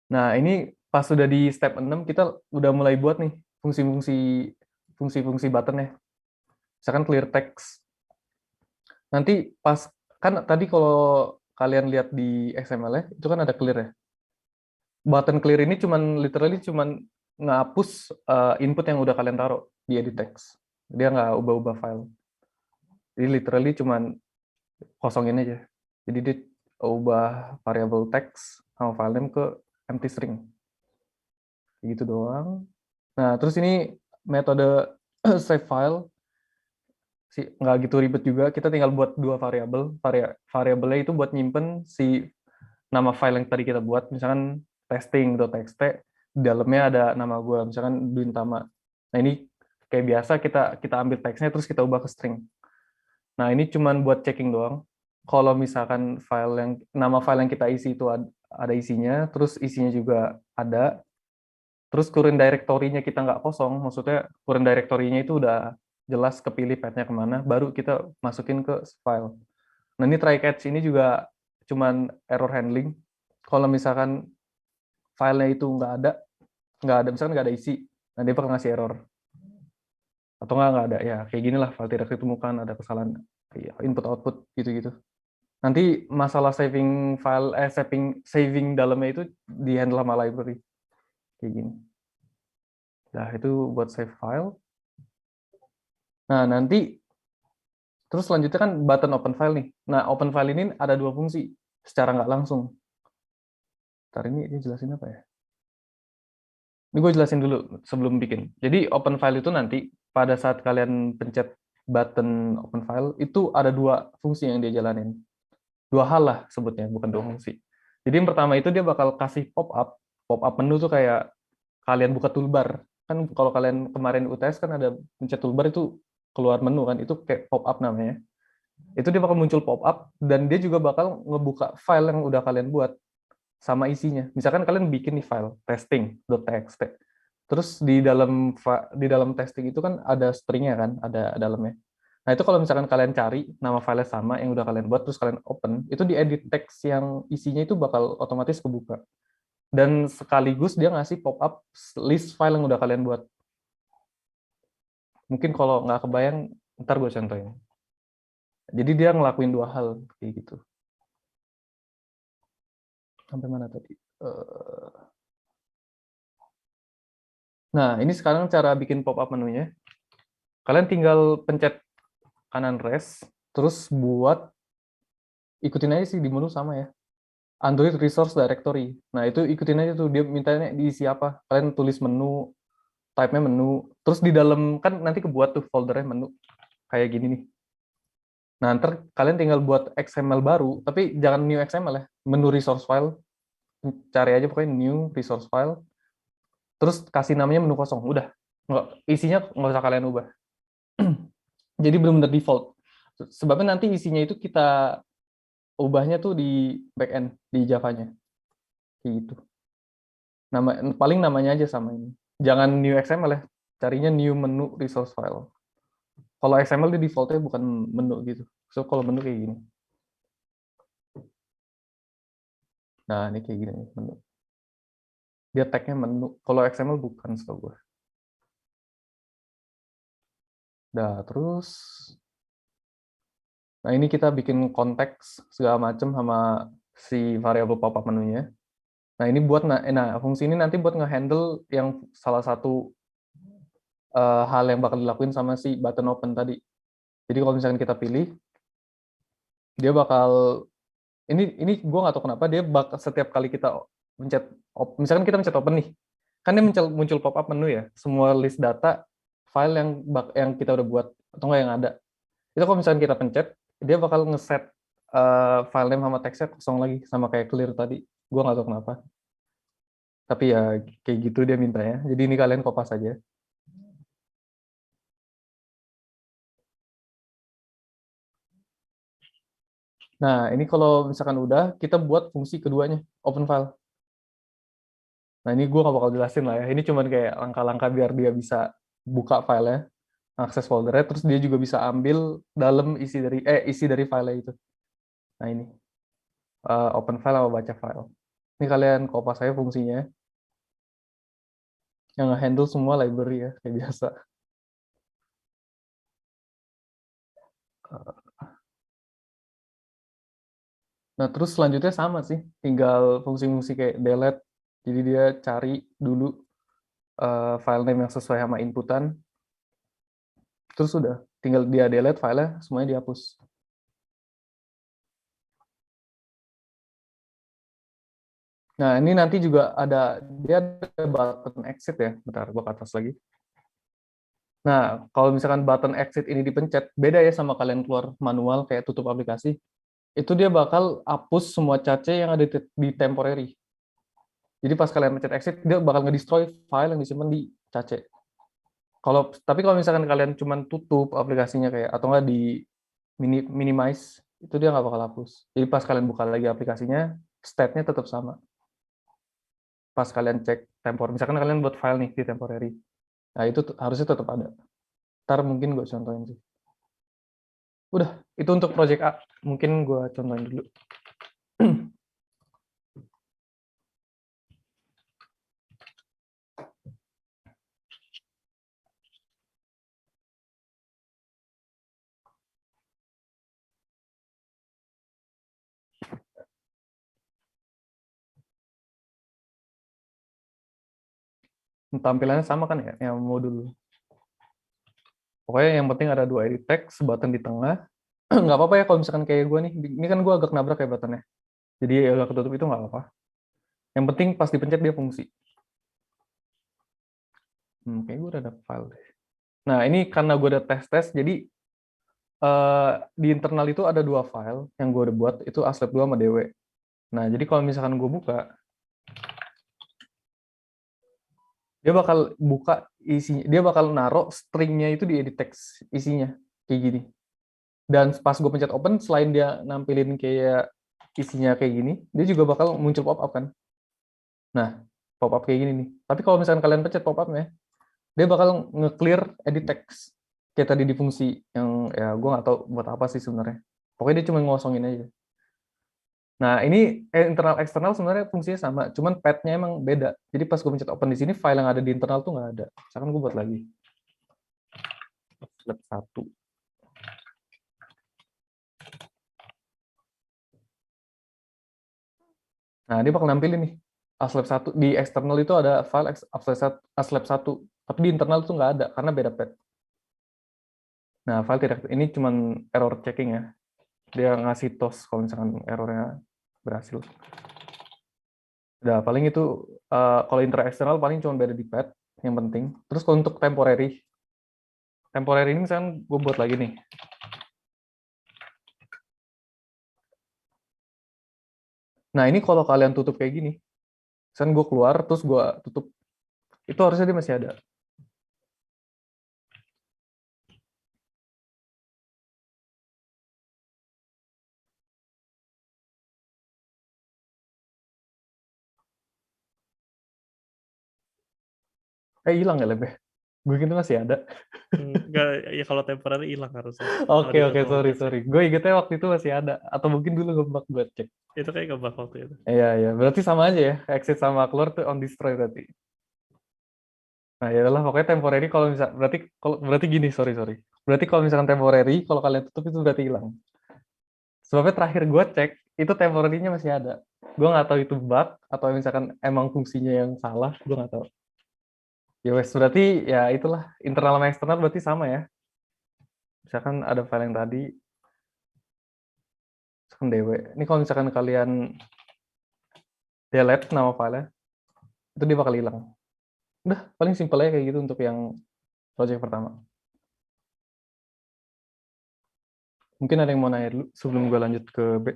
Nah, ini pas sudah di step 6 kita udah mulai buat nih fungsi-fungsi button ya. Misalkan clear text. Nanti pas kan tadi kalau kalian lihat di XML ya, itu kan ada clear ya. Button clear ini literally cuman ngapus input yang udah kalian taruh di edit text. Dia nggak ubah-ubah file. Jadi literally cuman kosongin aja. Jadi dia ubah variable text sama file name ke empty string. Gitu doang. Nah, terus ini metode save file sih nggak gitu ribet juga. Kita tinggal buat dua variabel. Variabelnya itu buat nyimpen si nama file yang tadi kita buat, misalkan testing.txt, di dalamnya ada nama gue, misalkan Duin Tama. Nah, ini kayak biasa kita ambil teksnya terus kita ubah ke string. Nah, ini cuman buat checking doang. Kalau misalkan nama file yang kita isi itu ada isinya, terus isinya juga ada, terus current directory-nya kita nggak kosong, maksudnya current directory-nya itu udah jelas kepilih path-nya kemana, baru kita masukin ke file. Nah, ini try catch ini juga cuman error handling. Kalau misalkan filenya itu nggak ada, misalkan nggak ada isi, nah dia bakal ngasih error. Atau nggak ada, ya kayak gini lah, file tidak ditemukan, ada kesalahan input-output, gitu-gitu. Nanti masalah saving dalamnya itu di handle sama library. Kayak gini. Nah, itu buat save file. Nah, nanti terus selanjutnya kan button open file nih. Nah, open file ini ada dua fungsi secara nggak langsung. Ntar ini jelasin apa ya? Ini gue jelasin dulu sebelum bikin. Jadi open file itu nanti pada saat kalian pencet button open file itu ada dua fungsi yang dia jalanin. Dua hal lah sebutnya, bukan dua fungsi. Jadi yang pertama itu dia bakal kasih pop up menu tuh kayak kalian buka toolbar. Kan kalau kalian kemarin UTS kan ada pencet toolbar itu keluar menu kan, itu kayak pop up namanya. Itu dia bakal muncul pop up dan dia juga bakal ngebuka file yang udah kalian buat sama isinya. Misalkan kalian bikin nih file testing.txt. Terus di dalam testing itu kan ada stringnya kan, ada dalamnya. Nah, itu kalau misalkan kalian cari nama file sama yang udah kalian buat terus kalian open, itu di edit text yang isinya itu bakal otomatis kebuka. Dan sekaligus dia ngasih pop up list file yang udah kalian buat. Mungkin kalau nggak kebayang, ntar gue contohin. Jadi dia ngelakuin dua hal kayak gitu. Sampai mana tadi? Nah, ini sekarang cara bikin pop-up menunya. Kalian tinggal pencet kanan res, terus ikutin aja sih di menu sama ya. Android Resource Directory. Nah, itu ikutin aja tuh, dia mintanya diisi apa. Kalian tulis menu, type-nya menu, terus di dalam, kan nanti kebuat tuh foldernya menu. Kayak gini nih. Nah, ntar kalian tinggal buat XML baru, tapi jangan new XML ya. Menu resource file, cari aja pokoknya new resource file, terus kasih namanya menu kosong. Udah, isinya nggak usah kalian ubah. Jadi benar-benar default. Sebabnya nanti isinya itu kita ubahnya tuh di backend, di Java-nya. Kayak gitu. Paling namanya aja sama ini. Jangan new XML ya, carinya new menu resource file. Kalau XML di defaultnya bukan menu gitu. So, kalau menu kayak gini. Nah, ini kayak gini menu. Dia tag-nya menu. Kalau XML bukan, setahu gue. Nah, terus nah ini kita bikin konteks segala macam sama si variabel pop-up menunya. Nah, ini fungsi ini nanti buat nge-handle yang salah satu hal yang bakal dilakuin sama si button open tadi. Jadi kalau misalkan kita pilih, dia bakal ini gue nggak tahu kenapa dia setiap kali kita misalkan kita mencet open nih, kan dia muncul pop up menu ya, semua list data file yang kita udah buat atau nggak yang ada. Itu kalau misalkan kita pencet, dia bakal ngeset file name sama teksnya kosong lagi sama kayak clear tadi. Gue nggak tahu kenapa. Tapi ya kayak gitu dia mintanya. Jadi ini kalian kopas aja. Nah, ini kalau misalkan udah, kita buat fungsi keduanya, open file. Nah, ini gue nggak bakal jelasin lah ya. Ini cuman kayak langkah-langkah biar dia bisa buka filenya, akses foldernya, terus dia juga bisa ambil dalam isi dari file itu. Nah, ini open file atau baca file. Ini kalian kopas saya fungsinya. Yang handle semua library ya, kayak biasa. Nah, terus selanjutnya sama sih. Tinggal fungsi-fungsi kayak delete. Jadi dia cari dulu file name yang sesuai sama inputan. Terus sudah, tinggal dia delete filenya, semuanya dihapus. Nah, ini nanti juga dia ada button exit ya. Bentar, gua ke atas lagi. Nah, kalau misalkan button exit ini dipencet, beda ya sama kalian keluar manual kayak tutup aplikasi. Itu dia bakal hapus semua cache yang ada di temporary. Jadi pas kalian pencet exit, dia bakal nge-destroy file yang disimpan di cache. Tapi kalau misalkan kalian cuma tutup aplikasinya kayak atau nggak di minimize, itu dia nggak bakal hapus. Jadi pas kalian buka lagi aplikasinya, state-nya tetap sama. Pas kalian cek misalkan kalian buat file nih di temporary. Nah, itu harusnya tetap ada. Ntar mungkin gue contohin sih. Udah, itu untuk project A. Mungkin gue contohin dulu. Tampilannya sama kan ya, yang modul. Pokoknya yang penting ada 2 edit text, button di tengah. Nggak apa-apa ya kalau misalkan kayak gue nih. Ini kan gue agak nabrak ya buttonnya. Jadi agak ketutup itu nggak apa-apa. Yang penting pas dipencet dia fungsi. Kayak gue udah ada file deh. Nah, ini karena gue udah tes-tes, jadi di internal itu ada 2 file yang gue udah buat, itu aslab 2 sama dw. Nah, jadi kalau misalkan gue buka, dia bakal buka isinya, dia bakal naruh stringnya itu di edit text isinya, kayak gini. Dan pas gue pencet open, selain dia nampilin kayak isinya kayak gini, dia juga bakal muncul pop-up kan. Nah, pop-up kayak gini nih. Tapi kalau misalkan kalian pencet pop-up-nya, dia bakal nge-clear edit text. Kayak tadi di fungsi yang ya gue nggak tahu buat apa sih sebenarnya. Pokoknya dia cuma ngosongin aja. Nah, ini internal eksternal sebenarnya fungsinya sama, cuman path-nya emang beda. Jadi pas gue pencet open di sini, file yang ada di internal tuh nggak ada. Misalkan gue buat lagi. Lab 1. Nah, dia bakal nampilin nih. Aslab 1. Di eksternal itu ada file aslab 1. Tapi di internal tuh nggak ada, karena beda path. Nah, file tidak, ini cuman error checking ya. Dia ngasih toss kalau misalkan errornya berhasil. Udah, paling itu kalau intra eksternal paling cuma beda di path yang penting. Terus kalau untuk temporary ini misalkan gue buat lagi nih. Nah, ini kalau kalian tutup kayak gini, misalkan gue keluar terus gue tutup, itu harusnya dia masih ada. Hilang ya lebih. Gue kira masih ada. Enggak, ya kalau temporary hilang harusnya. Oke, sorry. Gue ingetnya waktu itu masih ada. Atau mungkin dulu ngebug gue cek. Itu kayak ngebug waktu itu. Iya. Berarti sama aja ya. Exit sama keluar tuh on destroy berarti. Nah, ya adalah pokoknya temporary kalau berarti gini, sorry. Berarti kalau misalkan temporary, kalau kalian tutup itu berarti hilang. Sebabnya terakhir gue cek, itu temporary-nya masih ada. Gue nggak tahu itu bug, atau misalkan emang fungsinya yang salah, gue nggak tahu. Ya wes, berarti ya itulah, internal sama eksternal berarti sama ya. Misalkan ada file yang tadi, misalkan dw. Ini kalau misalkan kalian delete nama filenya, itu dia bakal hilang. Udah, paling simpel aja kayak gitu untuk yang project pertama. Mungkin ada yang mau nanya dulu sebelum gue lanjut ke B.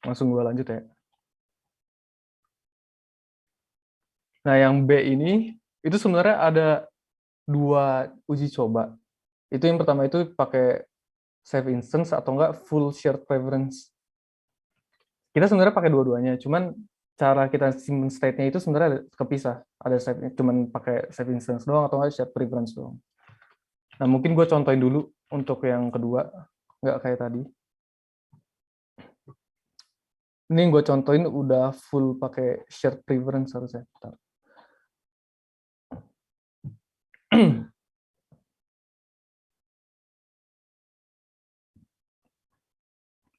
Langsung gue lanjut ya. Nah, yang B ini, itu sebenarnya ada 2 uji coba. Itu yang pertama itu pakai save instance atau enggak full shared preference. Kita sebenarnya pakai dua-duanya, cuman cara kita simpen state-nya itu sebenarnya kepisah. Ada save, cuman pakai save instance doang atau nggak shared preference doang. Nah, mungkin gue contohin dulu untuk yang kedua, nggak kayak tadi. Ini gue contohin udah full pakai shared preference harusnya. Bentar.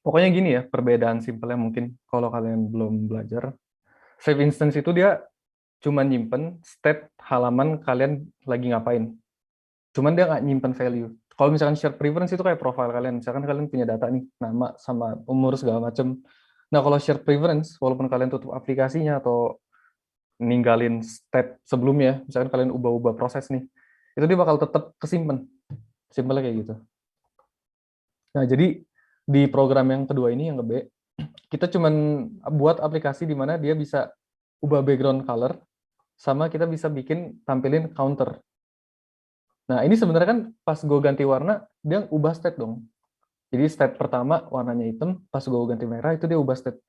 Pokoknya gini ya, perbedaan simpelnya mungkin kalau kalian belum belajar. Save instance itu dia cuma nyimpen state halaman kalian lagi ngapain. Cuman dia nggak nyimpen value. Kalau misalkan shared preference itu kayak profile kalian. Misalkan kalian punya data nih, nama sama umur segala macam. Nah, kalau shared preference, walaupun kalian tutup aplikasinya atau ninggalin step sebelumnya, misalkan kalian ubah-ubah proses nih, itu dia bakal tetap kesimpan. Simpelnya kayak gitu. Nah, jadi di program yang kedua ini, yang ke B, kita cuman buat aplikasi di mana dia bisa ubah background color, sama kita bisa bikin tampilin counter. Nah, ini sebenarnya kan pas gue ganti warna, dia ubah state dong. Jadi state pertama warnanya hitam, pas gue ganti merah, itu dia ubah state.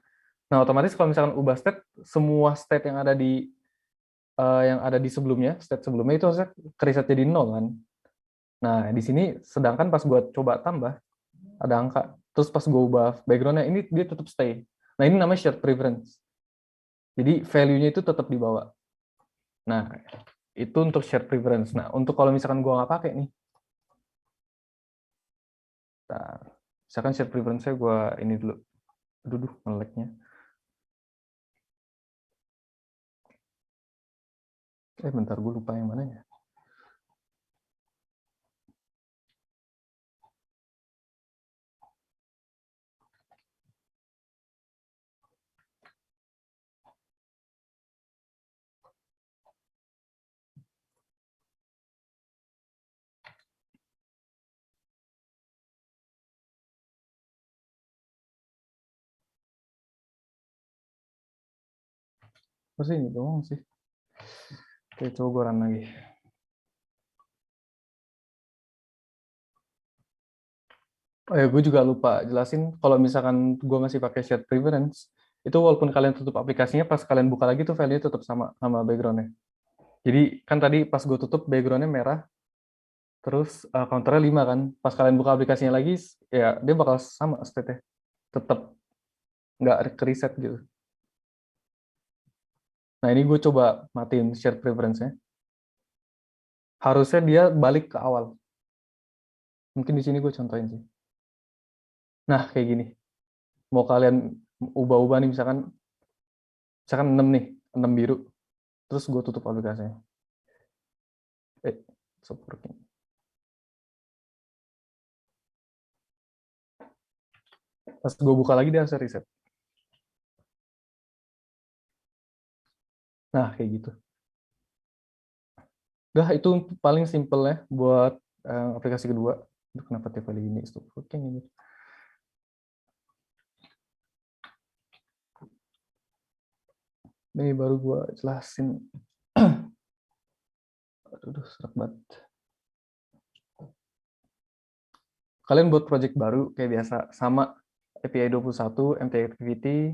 Nah, otomatis kalau misalkan ubah state, semua state yang ada di sebelumnya, state sebelumnya itu harusnya kereset jadi 0 kan. Nah, di sini sedangkan pas gue coba tambah, ada angka. Terus pas gue ubah background-nya, ini dia tetap stay. Nah, ini namanya shared preference. Jadi value-nya itu tetap dibawa. Nah, itu untuk shared preference. Nah, untuk kalau misalkan gue nggak pakai nih, nah, misalkan shared preference-nya gue ini dulu. Aduh, nge-lag-nya. Bentar, gue lupa yang mana ya. Pasti ini doang sih. Oke, coba gue run lagi. Oh ya, gue juga lupa jelasin kalau misalkan gue masih pakai shared preference, itu walaupun kalian tutup aplikasinya, pas kalian buka lagi tuh value tetap sama background-nya. Jadi kan tadi pas gue tutup background-nya merah, terus counter-nya 5 kan. Pas kalian buka aplikasinya lagi, ya dia bakal sama state-nya. Tetap nggak ke-reset gitu. Nah, ini gue coba matiin shared preference-nya. Harusnya dia balik ke awal. Mungkin di sini gue contohin sih. Nah, kayak gini. Mau kalian ubah-ubah nih, misalkan 6 nih, 6 biru. Terus gue tutup aplikasinya. Stop working. Pas gue buka lagi dia harus reset. Nah, kayak gitu. Udah, itu paling simple ya buat aplikasi kedua. Aduh, kenapa tiap kali ini stop working ini? Ini baru gue jelasin. Aduh, serak banget. Kalian buat project baru kayak biasa, sama API 21, MT Activity,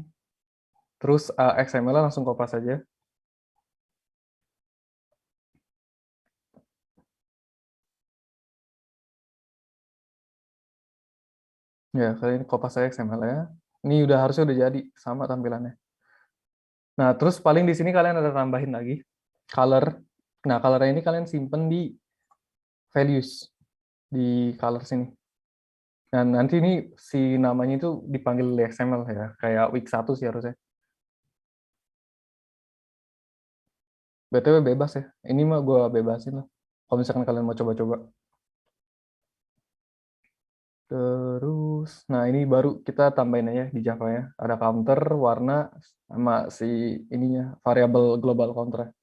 terus XML langsung kopas aja. Ya, kalian kopas aja XML-nya. Ini harusnya udah jadi, sama tampilannya. Nah, terus paling di sini kalian ada tambahin lagi color. Nah, color ini kalian simpen di values di color sini. Dan nanti ini si namanya itu dipanggil di XML ya, kayak week 1 sih harusnya. BTW bebas ya. Ini mah gue bebasin lah. Kalau misalkan kalian mau coba-coba. Terus, nah ini baru kita tambahin aja di Java ya. Ada counter, warna, sama si ininya, variabel global counter.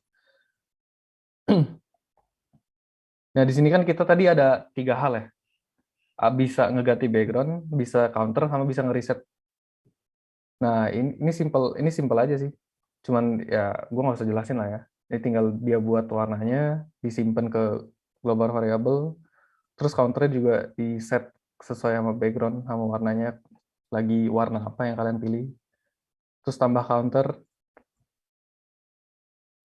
Nah, di sini kan kita tadi ada 3 hal ya. Bisa ngeganti background, bisa counter, sama bisa ngereset. Nah, ini simple aja sih. Cuman ya gue nggak usah jelasin lah ya. Ini tinggal dia buat warnanya, disimpan ke global variable, terus counternya juga di set sesuai sama background sama warnanya, lagi warna apa yang kalian pilih. Terus tambah counter,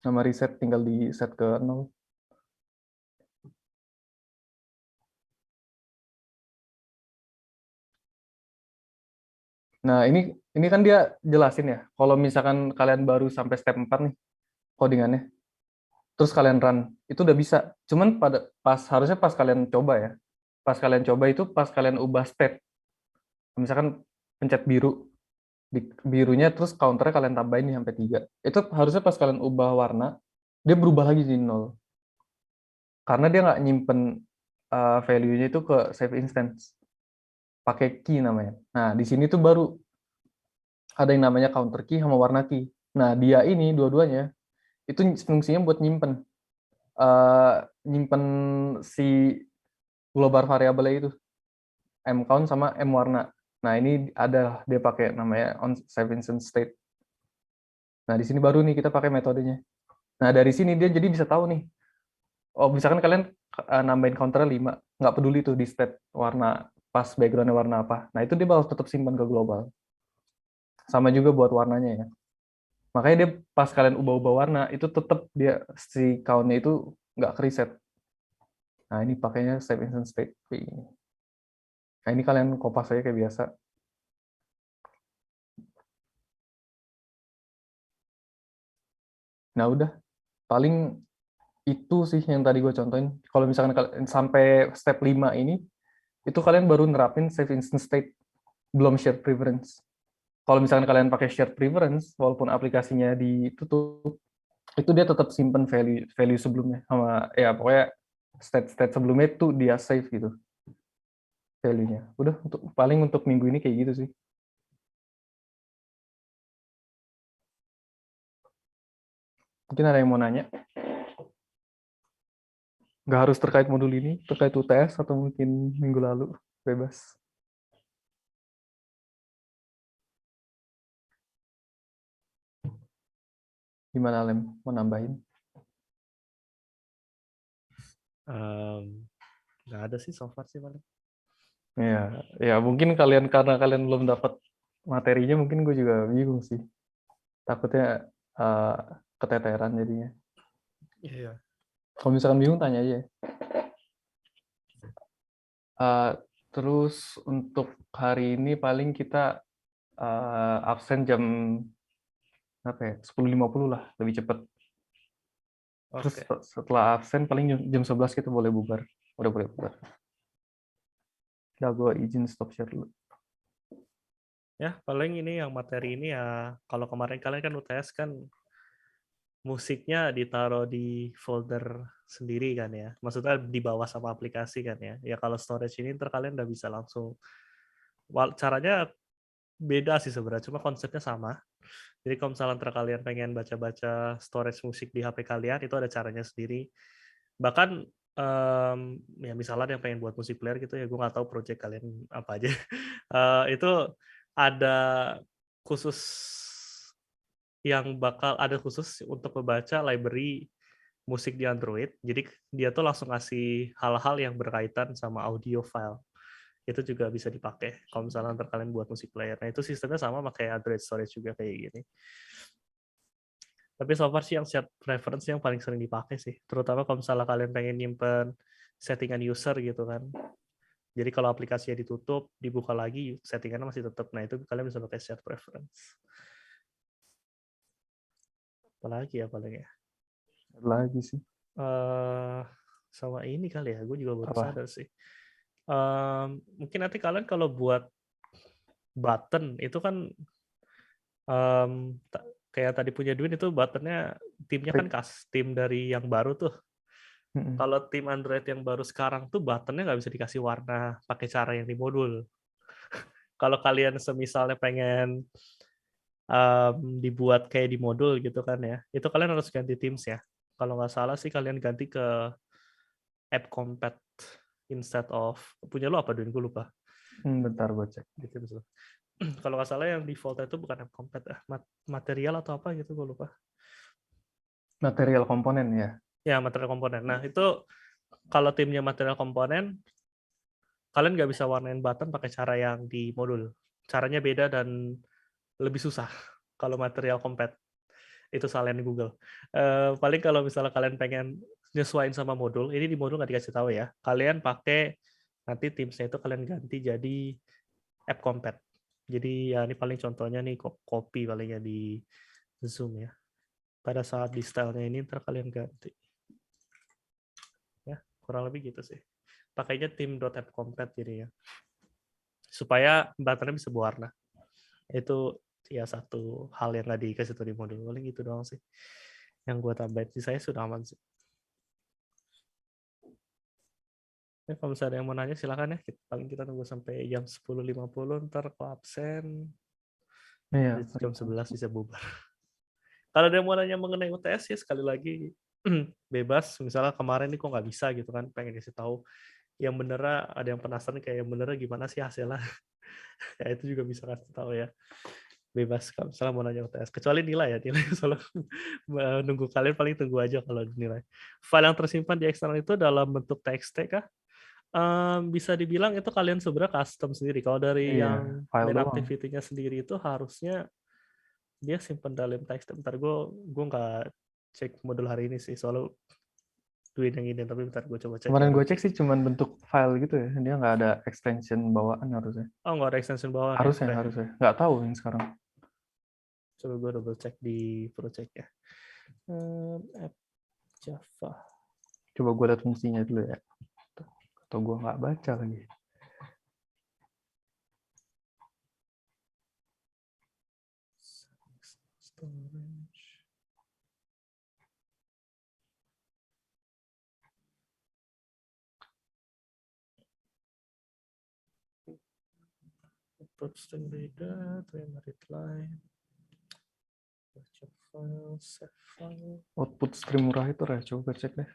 Sama reset tinggal di set ke 0. Nah, ini kan dia jelasin ya. Kalau misalkan kalian baru sampai step 4 nih codingannya, terus kalian run, itu udah bisa. Cuman harusnya pas kalian coba ya. Pas kalian coba itu pas kalian ubah state. Misalkan pencet biru, di birunya terus counternya kalian tambahin nih sampai 3. Itu harusnya pas kalian ubah warna, dia berubah lagi jadi 0. Karena dia nggak nyimpen value-nya itu ke save instance. Pakai key namanya. Nah, di sini tuh baru ada yang namanya counter key sama warna key. Nah, dia ini dua-duanya itu fungsinya buat nyimpen si global variable itu, m count sama m warna. Nah, ini ada dia pakai namanya on save instance state. Nah, di sini baru nih kita pakai metodenya. Nah, dari sini dia jadi bisa tahu nih. Oh, misalkan kalian nambahin counter 5, nggak peduli tuh di state warna pas backgroundnya warna apa. Nah, itu dia bakal tetap simpan ke global. Sama juga buat warnanya ya. Makanya dia pas kalian ubah-ubah warna, itu tetap dia si count-nya itu nggak ke reset. Nah, ini pakainya save instance state. Nah, ini kalian kopas aja kayak biasa. Nah, udah. Paling itu sih yang tadi gue contohin. Kalau misalkan kalian sampai step 5 ini, itu kalian baru nerapin save instance state, belum shared preference. Kalau misalkan kalian pakai shared preference, walaupun aplikasinya ditutup, itu dia tetap simpen value sebelumnya sama ya pokoknya state sebelumnya itu dia save gitu value-nya. Udah paling untuk minggu ini kayak gitu sih. Mungkin ada yang mau nanya? Nggak harus terkait modul ini, terkait UTS atau mungkin minggu lalu, bebas. Gimana Lem? Mau nambahin? Nggak ada sih so far sih paling. Ya mungkin karena kalian belum dapat materinya, mungkin gue juga bingung sih. Takutnya keteteran jadinya. Iya. Kalau misalkan bingung tanya aja. Uh, terus untuk hari ini paling kita absen jam apa ya, 10.50 lah, lebih cepat. Terus Oke. setelah absen paling jam 11 kita boleh bubar. Udah boleh bubar. Udah gue izin stop share dulu. Ya, paling ini yang materi ini ya, kalau kemarin kalian kan UTS kan musiknya ditaruh di folder sendiri kan ya. Maksudnya di bawah sama aplikasi kan ya. Ya kalau storage ini ntar kalian udah bisa langsung. Caranya beda sih sebenarnya, cuma konsepnya sama. Jadi kalau misalnya ntar kalian pengen baca-baca storage musik di HP kalian, itu ada caranya sendiri. Bahkan ya misalnya yang pengen buat musik player gitu ya, gue nggak tahu project kalian apa aja. Itu ada khusus yang bakal ada khusus untuk membaca library musik di Android. Jadi dia tuh langsung ngasih hal-hal yang berkaitan sama audio file. Itu juga bisa dipakai kalau misalnya ntar kalian buat musik player. Nah itu sistemnya sama pakai Android storage juga kayak gini. Tapi so far sih yang set preference yang paling sering dipakai sih. Terutama kalau misalnya kalian pengen nyimpen settingan user gitu kan. Jadi kalau aplikasinya ditutup, dibuka lagi, settingannya masih tetap. Nah itu kalian bisa pakai set preference. Apalagi ya paling ya. Lagi sih. Sama ini kali ya, gue juga baru Apa? sadar sih. Mungkin nanti kalian kalau buat button itu kan kayak tadi punya Dwin itu buttonnya timnya kan tim dari yang baru tuh. Kalau tim Android yang baru sekarang tuh buttonnya nggak bisa dikasih warna pakai cara yang di modul. Kalau kalian semisalnya pengen dibuat kayak di modul gitu kan ya, itu kalian harus ganti Teams ya. Kalau nggak salah sih kalian ganti ke App Compat instead of punya lo apa Dwin? Gue lupa. Bentar gue cek. Di Teams lo. Kalau nggak salah yang default itu bukan App Compat, material atau apa gitu gue lupa. Material komponen ya. Ya material komponen. Nah itu kalau timnya material komponen, kalian nggak bisa warnain button pakai cara yang di modul. Caranya beda dan lebih susah kalau material compat. Itu salin Google. Paling kalau misalnya kalian pengen nyesuaiin sama modul, ini di modul nggak dikasih tahu ya. Kalian pakai nanti Teams-nya itu kalian ganti jadi app compat. Jadi ya ini paling contohnya nih copy paling ya di Zoom ya. Pada saat di style-nya ini ntar kalian ganti. Ya, kurang lebih gitu sih. Pakainya team.appcompat jadi ya. Supaya button-nya bisa berwarna. Itu ya satu hal yang nggak dikasih tahu di modul. Paling gitu doang sih. Yang gue tambahin sih saya sudah aman sih. Ya, kalau misalnya ada yang mau nanya silakan ya. Paling kita tunggu sampai jam 10.50 ntar kalau absen Iya, jam 11 bisa bubar. Kalau ada yang mau nanya mengenai UTS ya sekali lagi bebas. Misalnya kemarin nih kok nggak bisa gitu kan, pengen kasih tahu. Yang bener ada yang penasaran kayak yang bener gimana sih hasilnya. Ya itu juga bisa kasih tahu ya. Bebas kalau misalnya mau nanya UTS. Kecuali nilai ya, nilai soalnya nunggu kalian paling tunggu aja kalau dinilai. File yang tersimpan di eksternal itu dalam bentuk TXT kah? Bisa dibilang itu kalian sebenarnya custom sendiri. Kalau dari iya, yang file main doang. activity-nya sendiri itu harusnya dia simpan dalam teks. Bentar gue nggak cek modul hari ini sih, soalnya duit yang ini. Tapi bentar gue coba cek ya. Kemarin gue cek sih cuman bentuk file gitu ya, dia nggak ada extension bawaan harusnya. Oh nggak ada extension bawaan ya? Harusnya, Oke. harusnya. Nggak tahu yang sekarang. Coba gue double cek di project ya. App Java. Coba gue lihat fungsinya dulu ya. Atau gue nggak baca lagi. Storage. Output string data, read line, baca file, save file. Output stream murah itu ya, coba cek deh.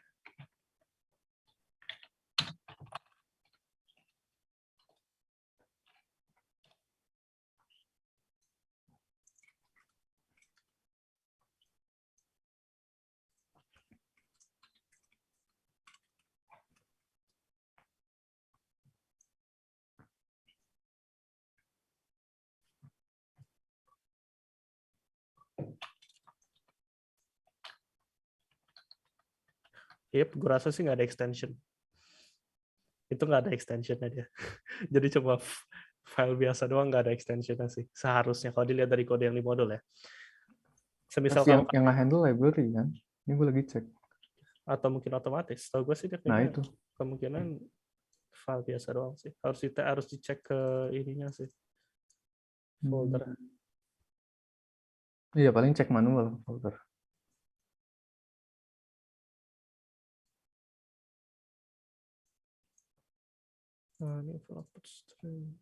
Yep, gue rasa sih nggak ada extension. Itu nggak ada extensionnya dia. Jadi coba file biasa doang nggak ada extensionnya sih. Seharusnya kalau dilihat dari kode yang di modul ya. Semisal Masih kamu yang handle library kan. Ini gue lagi cek. atau mungkin otomatis. Tahu gue sih dia Nah kayaknya itu. kemungkinan file biasa doang sih. Harus dicek ke ininya sih folder. Iya paling cek manual folder. Nah, ini file output string.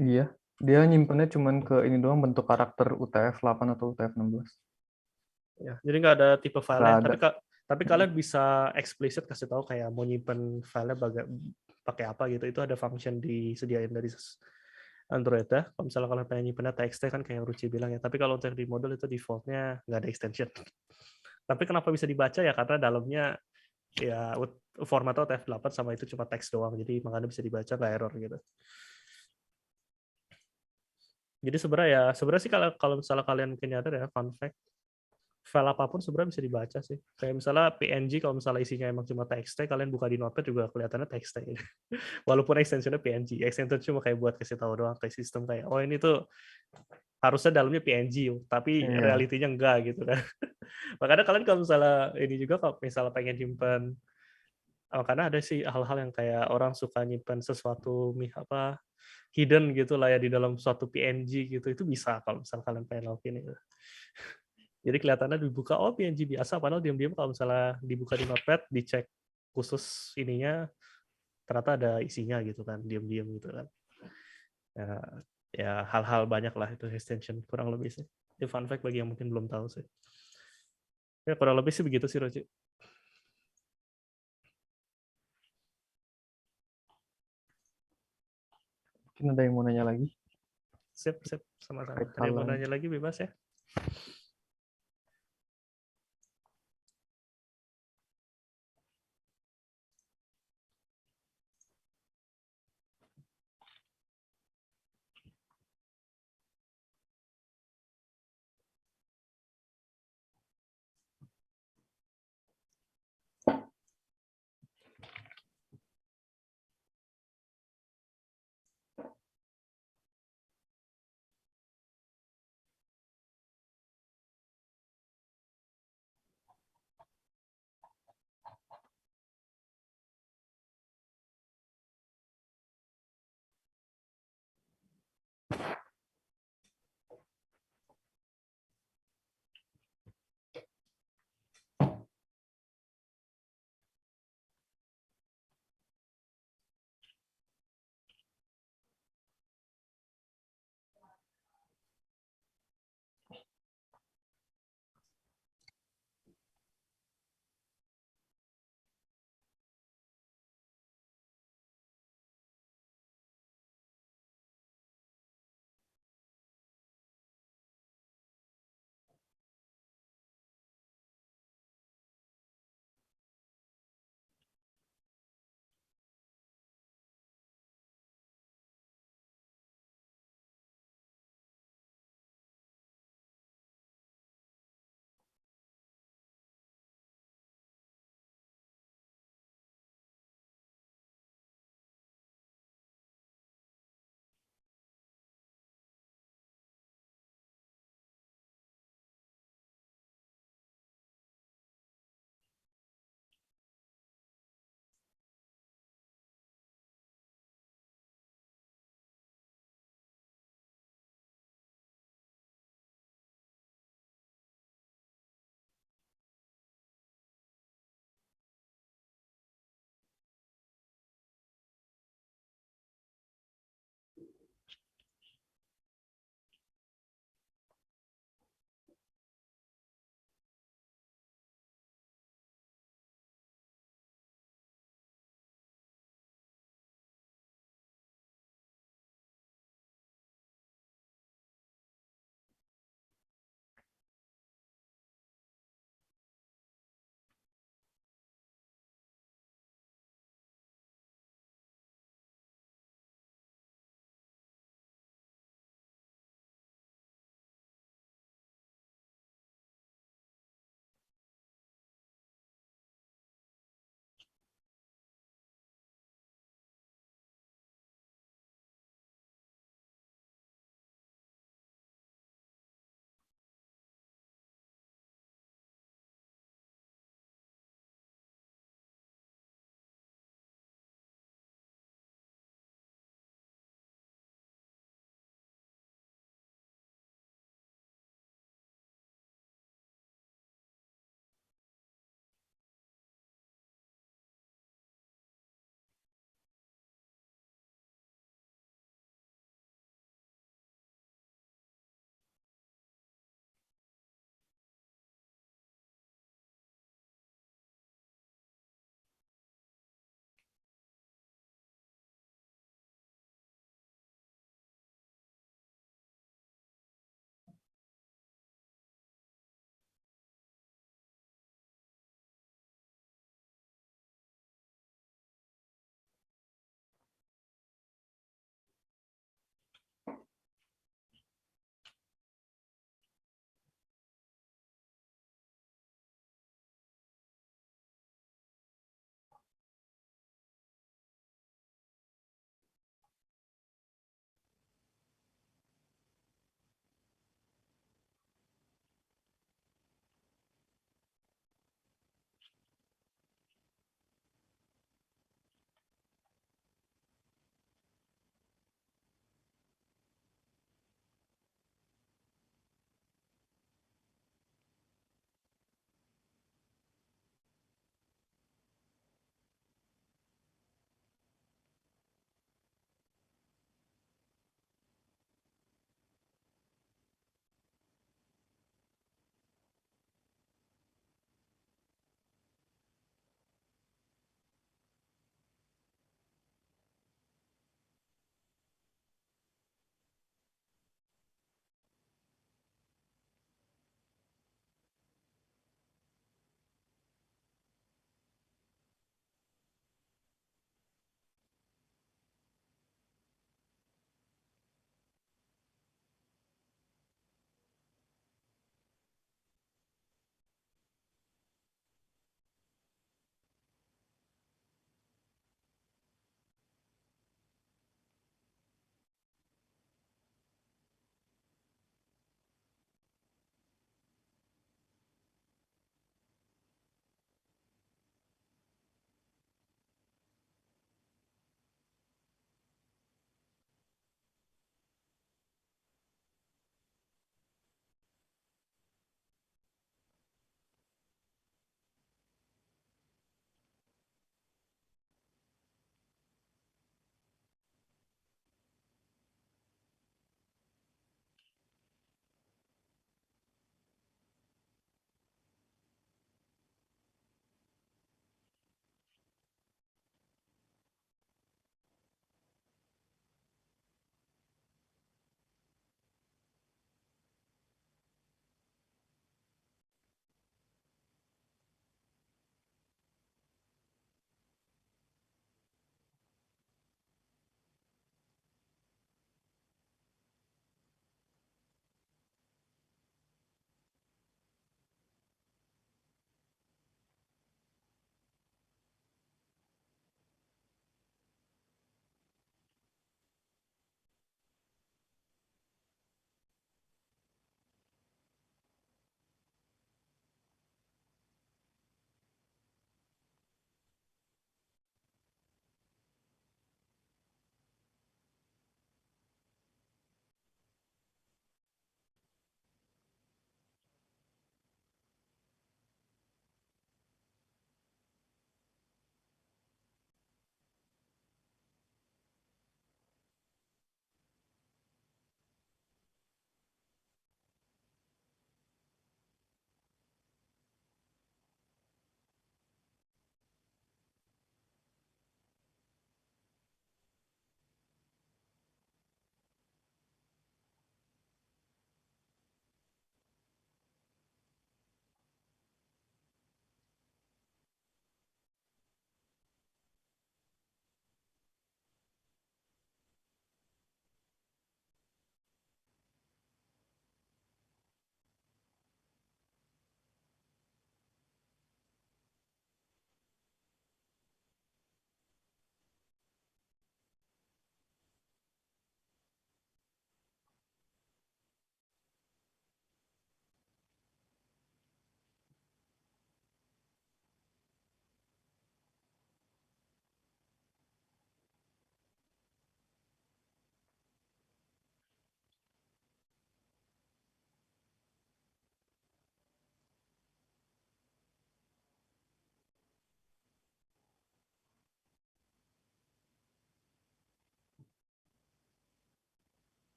Iya, dia nyimpennya cuman ke ini doang bentuk karakter UTF-8 atau UTF-16. Ya, jadi nggak ada tipe Nggak filenya. ada. Tapi kalian bisa eksplisit kasih tahu kayak mau nyimpen filenya pakai apa gitu. Itu ada function disediain dari Android ya. Kalau misalnya kalian pengen nyimpennya TXT kan kayak Ruci bilang ya. Tapi kalau untuk di modul itu defaultnya nggak ada extension. Tapi kenapa bisa dibaca ya? Karena dalamnya ya formatnya TF8 sama itu cuma teks doang. Jadi makanya bisa dibaca nggak error gitu. Jadi sebenarnya sih kalau misalnya kalian mungkin nyadar ya, fun fact, file apapun sebenarnya bisa dibaca sih. Kayak misalnya PNG kalau misalnya isinya emang cuma TXT, kalian buka di Notepad juga kelihatannya TXT. Walaupun extensionnya PNG, extension cuma kayak buat kasih tahu doang kayak sistem kayak oh ini tuh harusnya dalamnya PNG, tapi Iya. realitinya enggak gitu kan. Makanya kalian kalau misalnya ini juga kalau misalnya pengen nyimpen karena ada sih hal-hal yang kayak orang suka nyimpen sesuatu apa hidden gitu lah ya di dalam suatu PNG gitu itu bisa kalau misalnya kalian pengen login itu. Jadi kelihatannya dibuka, oh PNG biasa, padahal diam-diam kalau misalnya dibuka di Notepad, dicek khusus ininya, ternyata ada isinya gitu kan, diam-diam gitu kan. Ya, ya hal-hal banyak lah itu extension, kurang lebih sih. Itu fun fact bagi yang mungkin belum tahu sih. Ya kurang lebih sih begitu sih, Roji. Mungkin ada yang mau nanya lagi? Sip, sip, sama-sama. Terkait Ada hal yang mau lain. nanya lagi, bebas ya.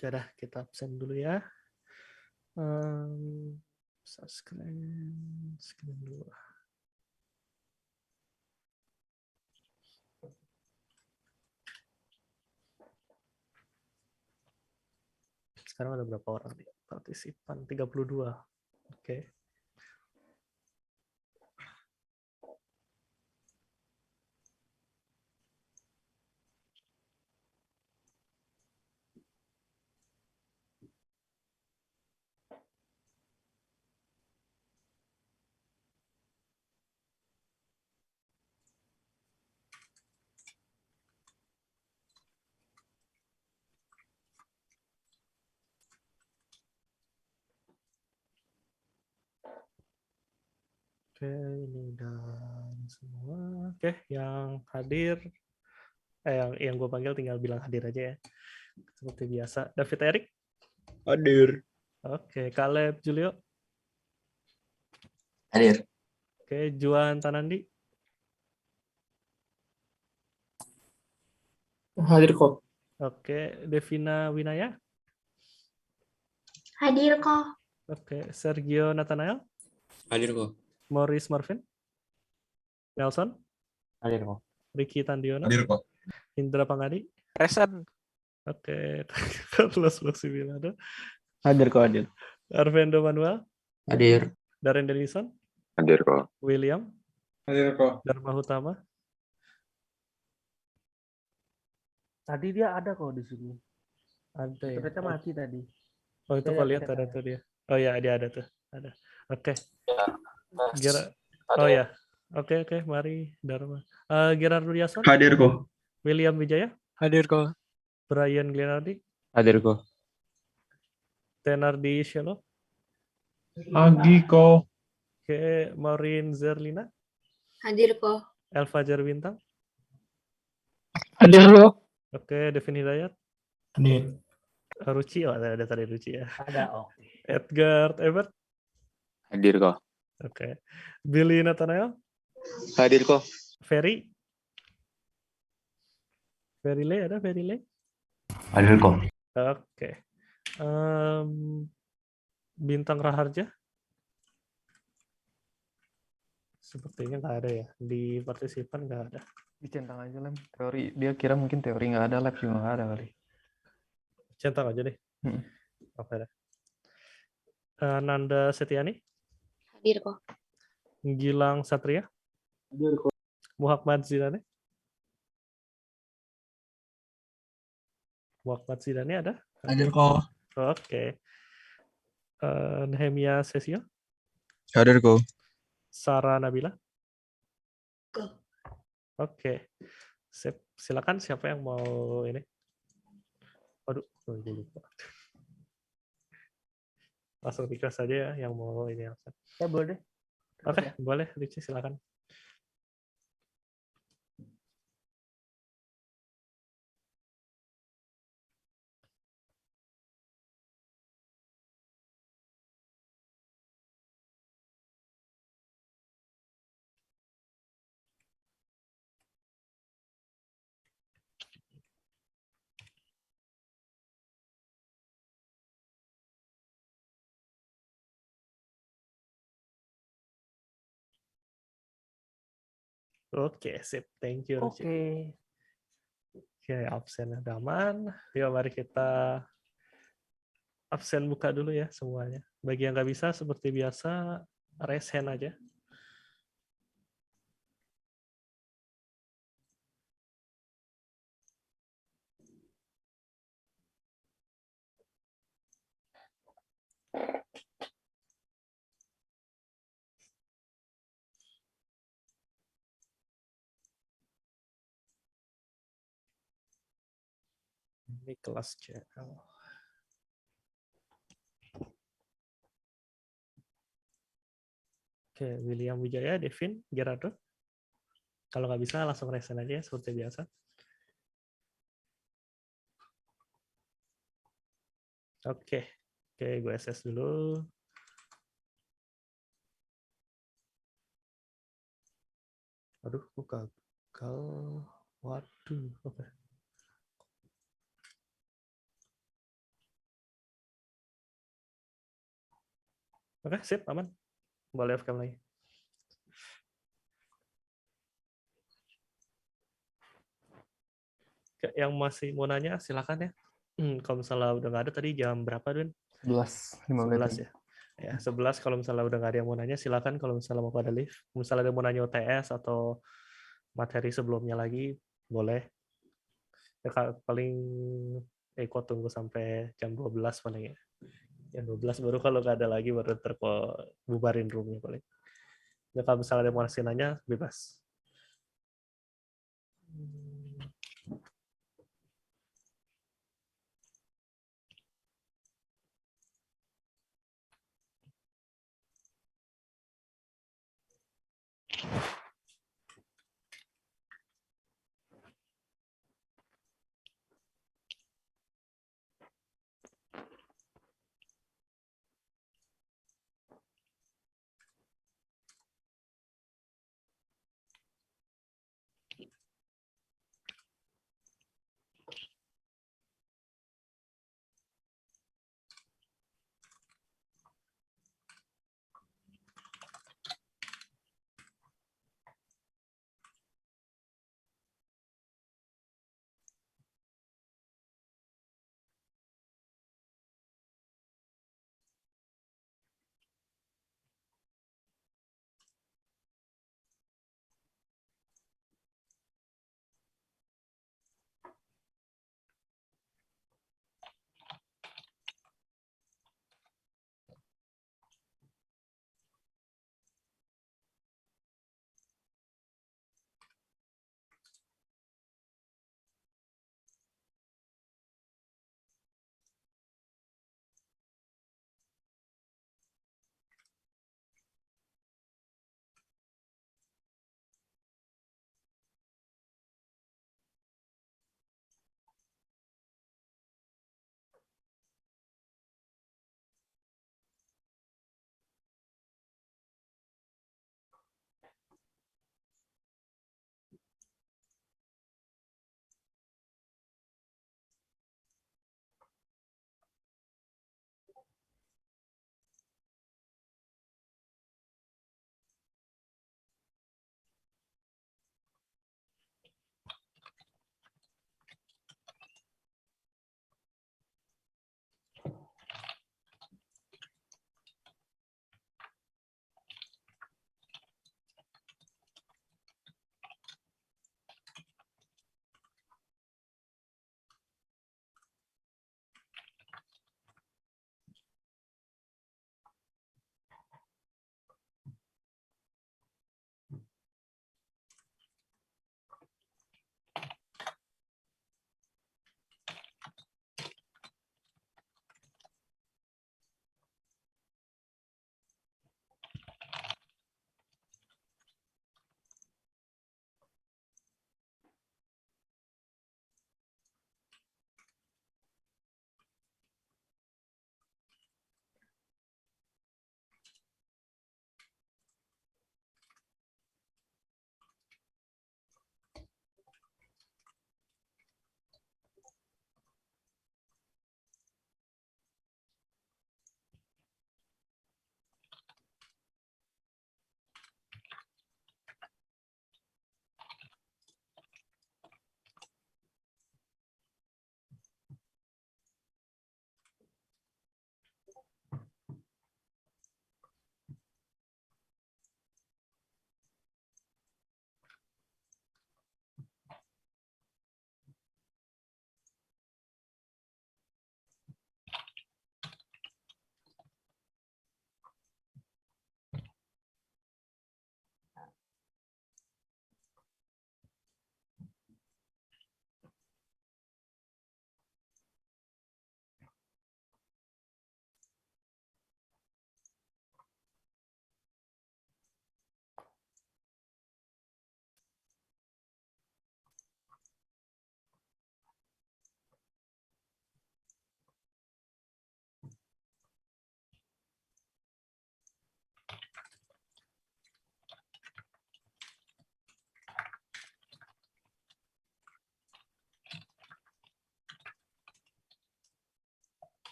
Oke, dah kita absen dulu ya. Screen dulu. Sekarang ada berapa orang nih? Partisipan 32. Oke. Oke, ini udah semua. Oke, yang hadir, yang gue panggil tinggal bilang hadir aja ya. Seperti biasa. David Erik. Hadir. Oke, Caleb Julio. Hadir. Oke, Juan Tanandi. Hadir kok. Oke, Devina Winaya. Hadir kok. Oke, Sergio Nathanael. Hadir kok. Maurice Marvin. Nelson. Hadir kok. Ricky Tandiono. Hadir kok. Indra Pangadi. Present. Oke, Carlos Maximiliano. Hadir kok, hadir. Arvendo Manuel. Hadir. Darren Denison. Hadir kok. William. Hadir kok. Dharma Hutama. Tadi dia ada kok di sini. Ada ya. Ternyata mati tadi. Oh, itu Saya kau lihat lihat ada katanya. tuh dia. Oh ya, dia ada tuh. Ada. Oke. Ya. Oh ya. Oke, mari Dharma. Gerard Rudiason. Hadir kok. William Wijaya. Hadir kok. Brian Glenardi. Hadir kok. Tenardi Shelo. Agi kok. Oke, Maureen Zerlina. Hadir kok. Elva Jarwintang. Hadir kok. Oke, Devin Hidayat. Hadir. Ruci, oh ada tadi Ruci ya. Ada, oke. Edgar Ebert. Hadir kok. Oke. Billy Nathanael. Hadir kok. Ferry. Ferry ada Ferry Le? Hadir kok. Oke. Bintang Raharja. Sepertinya nggak ada ya. Di partisipan nggak ada. Dicentang aja Lem. Teori dia kira mungkin teori nggak ada, lab juga nggak ada kali. Centang aja deh. Hmm. Oke dah. Nanda Setiani. Hadir kok. Gilang Satria. Hadir kok. Muhammad Zidane. Muhammad Zidane ada? Hadir kok. Oke. Nehemia Sesio. Hadir kok. Sarah Nabila. Kok. Oke. Silakan siapa yang mau ini? Aduh, gue lupa. Langsung dikasih saja ya yang mau ini. Ya boleh. Oke, boleh. Ricci, silakan. Oke, sip. Thank you, Ricci. Oke. Oke, absen udah aman. Yuk, mari kita absen buka dulu ya semuanya. Bagi yang nggak bisa, seperti biasa, raise hand aja. Ini kelas CL. Oke, William Wijaya, Devin, Gerardo. Kalau nggak bisa, langsung resen aja ya, seperti biasa. Oke, gue SS dulu. Aduh, kok gagal. Waduh, oke. Oke, sip, aman. Boleh off cam lagi. Yang masih mau nanya silakan ya. Kalau misalnya udah nggak ada tadi jam berapa, Dun? 11.15 11 ya. Ya, 11 kalau misalnya udah nggak ada yang mau nanya silakan kalau misalnya mau pada live. Misalnya ada yang mau nanya UTS atau materi sebelumnya lagi boleh. Ya, paling Eko tunggu sampai jam 12 paling ya. Jam 12 baru kalau nggak ada lagi baru bubarin roomnya paling. Ya, kalau misalnya ada yang mau ngasih nanya bebas.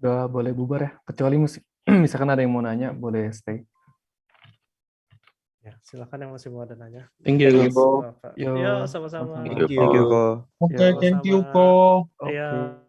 udah boleh bubar ya. Kecuali misalkan ada yang mau nanya, boleh stay. Ya, silakan yang masih mau ada nanya. Thank you. Thank you, Ko. Silakan. Yo, Ya, sama-sama. sama-sama. Thank you, Thank you, Ko. Ko. Oke, thank you, Sama-sama. Ko. Oke. Ya.